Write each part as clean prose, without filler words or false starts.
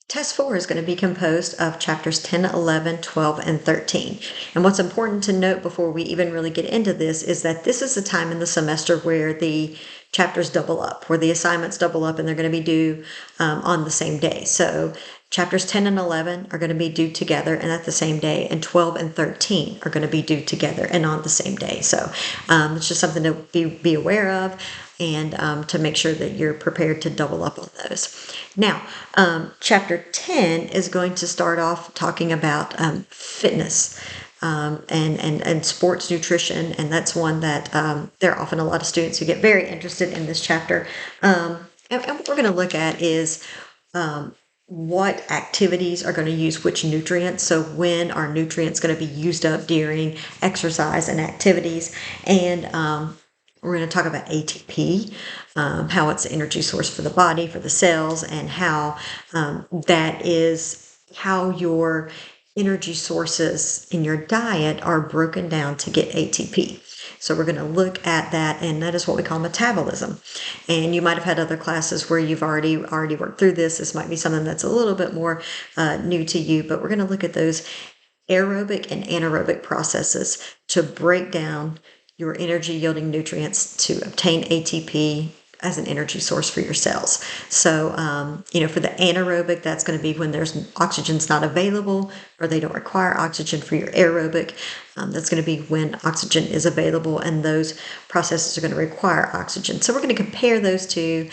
Test 4 is going to be composed of chapters 10, 11, 12, and 13. And what's important to note before we even really get into this is that this is the time in the semester where the chapters double up, where the assignments double up, and they're going to be due on the same day. So chapters 10 and 11 are going to be due together and at the same day, and 12 and 13 are going to be due together and on the same day. So it's just something to be aware of, and to make sure that you're prepared to double up on those. Now, chapter 10 is going to start off talking about fitness and sports nutrition, and that's one that there are often a lot of students who get very interested in this chapter. And what we're going to look at is what activities are going to use which nutrients. So when are nutrients going to be used up during exercise and activities, and we're going to talk about ATP, how it's an energy source for the body, for the cells, and how that is how your energy sources in your diet are broken down to get ATP. So we're going to look at that, and that is what we call metabolism. And you might have had other classes where you've already worked through this. This might be something that's a little bit more new to you, but we're going to look at those aerobic and anaerobic processes to break down your energy yielding nutrients to obtain ATP as an energy source for your cells. So, for the anaerobic, that's going to be when there's oxygen's not available or they don't require oxygen. For your aerobic, that's going to be when oxygen is available and those processes are going to require oxygen. So we're going to compare those two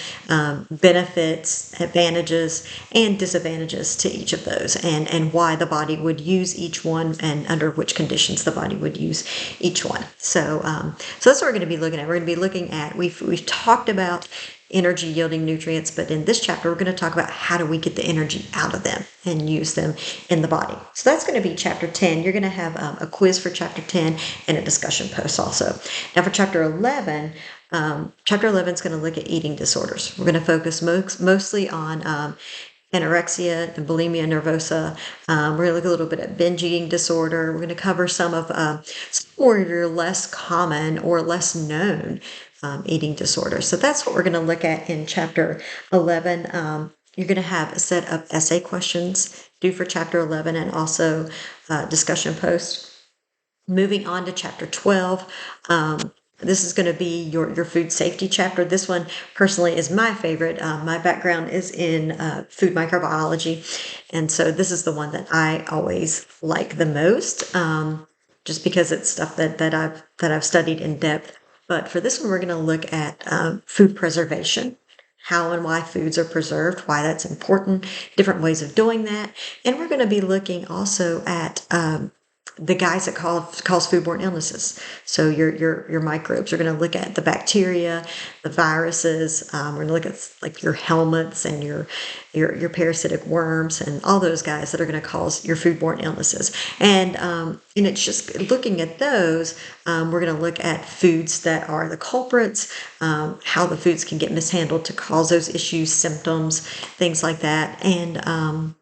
benefits, advantages, and disadvantages to each of those, and why the body would use each one and under which conditions the body would use each one. So that's what we're going to be looking at. We're going to be looking at, we've talked about energy yielding nutrients, but in this chapter we're going to talk about how do we get the energy out of them and use them in the body. So that's going to be chapter 10. You're going to have a quiz for chapter 10 and a discussion post also. Now for chapter 11, chapter 11 is going to look at eating disorders. We're going to focus mostly on anorexia and bulimia nervosa. We're going to look a little bit at binge eating disorder. We're going to cover some of some more less common or less known eating disorders. So that's what we're going to look at in chapter 11. You're going to have a set of essay questions due for chapter 11 and also discussion post. Moving on to chapter 12, this is going to be your food safety chapter. This one personally is my favorite. My background is in food microbiology, and so this is the one that I always like the most, just because it's stuff that I've studied in depth. But for this one, we're going to look at food preservation, how and why foods are preserved, why that's important, different ways of doing that, and we're going to be looking also at the guys that cause foodborne illnesses. So your microbes. We're going to look at the bacteria, the viruses. We're going to look at like your helminths and your parasitic worms and all those guys that are going to cause your foodborne illnesses. And it's just looking at those. We're going to look at foods that are the culprits, how the foods can get mishandled to cause those issues, symptoms, things like that. And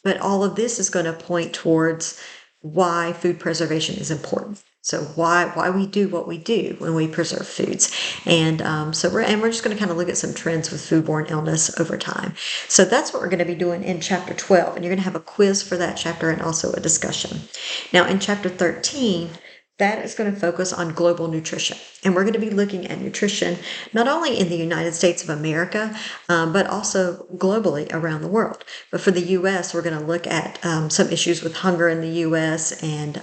but all of this is going to point towards why food preservation is important. So why we do what we do when we preserve foods, and we're just going to kind of look at some trends with foodborne illness over time. So that's what we're going to be doing in chapter 12, and you're going to have a quiz for that chapter and also a discussion. Now in chapter 13, that is going to focus on global nutrition. And we're going to be looking at nutrition not only in the United States of America, but also globally around the world. But for the U.S., we're going to look at some issues with hunger in the U.S. and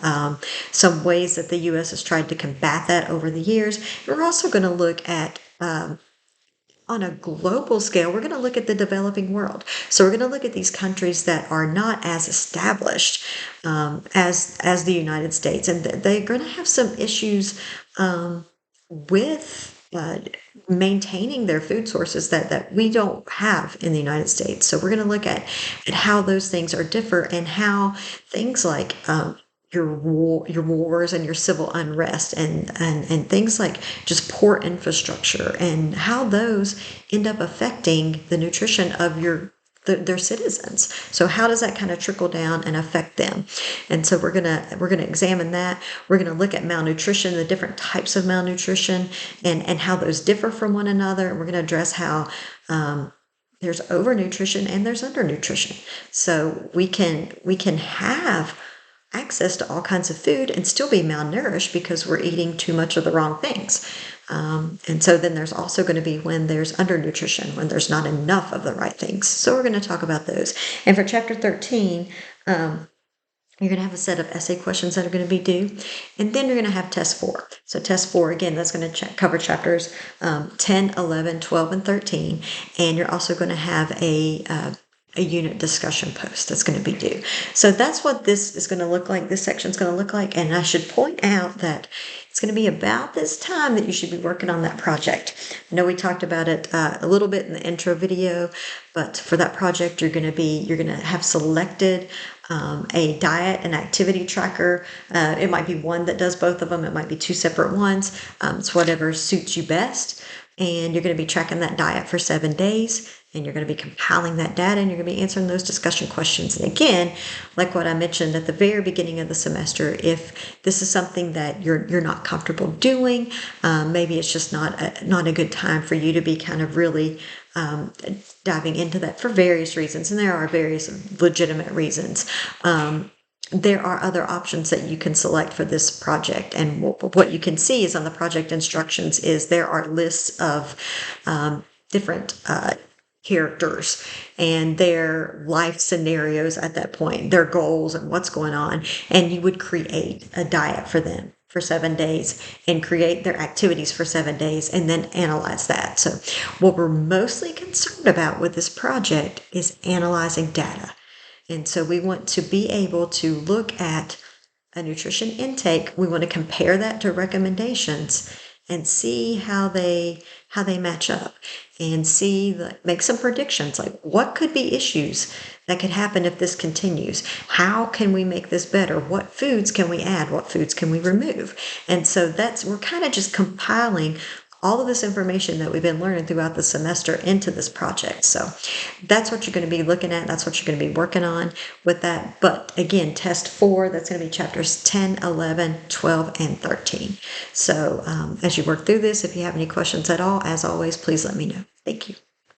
some ways that the U.S. has tried to combat that over the years. We're also going to look at on a global scale, we're going to look at the developing world. So we're going to look at these countries that are not as established as the United States, and they're going to have some issues with maintaining their food sources that we don't have in the United States. So we're going to look at how those things are different and how things like your wars and your civil unrest and things like just poor infrastructure and how those end up affecting the nutrition of their citizens. So how does that kind of trickle down and affect them? And so we're gonna examine that. We're gonna look at malnutrition, the different types of malnutrition, and how those differ from one another. And we're gonna address how there's overnutrition and there's undernutrition. So we can have access to all kinds of food and still be malnourished because we're eating too much of the wrong things. And so then there's also going to be when there's undernutrition, when there's not enough of the right things. So we're going to talk about those. And for chapter 13, you're going to have a set of essay questions that are going to be due. And then you're going to have test 4. So test 4, again, that's going to cover chapters 10, 11, 12, and 13. And you're also going to have a unit discussion post that's going to be due. So that's what this is going to look like. This section is going to look like. And I should point out that it's going to be about this time that you should be working on that project. I know we talked about it a little bit in the intro video, but for that project, you're going to have selected a diet and activity tracker. It might be one that does both of them. It might be 2 separate ones. It's whatever suits you best. And you're going to be tracking that diet for 7 days. And you're going to be compiling that data, and you're going to be answering those discussion questions. And again, like what I mentioned at the very beginning of the semester, if this is something that you're not comfortable doing, maybe it's just not a good time for you to be kind of really diving into that for various reasons, and there are various legitimate reasons. There are other options that you can select for this project, and what you can see is on the project instructions is there are lists of different characters and their life scenarios at that point, their goals and what's going on, and you would create a diet for them for 7 days and create their activities for 7 days and then analyze that. So what we're mostly concerned about with this project is analyzing data. And so we want to be able to look at a nutrition intake. We want to compare that to recommendations and see how they match up, and make some predictions, like what could be issues that could happen if this continues? How can we make this better? What foods can we add? What foods can we remove? And so we're kind of just compiling all of this information that we've been learning throughout the semester into this project. So that's what you're going to be looking at. That's what you're going to be working on with that. But again, test 4, that's going to be chapters 10, 11, 12, and 13. So as you work through this, if you have any questions at all, as always, please let me know. Thank you.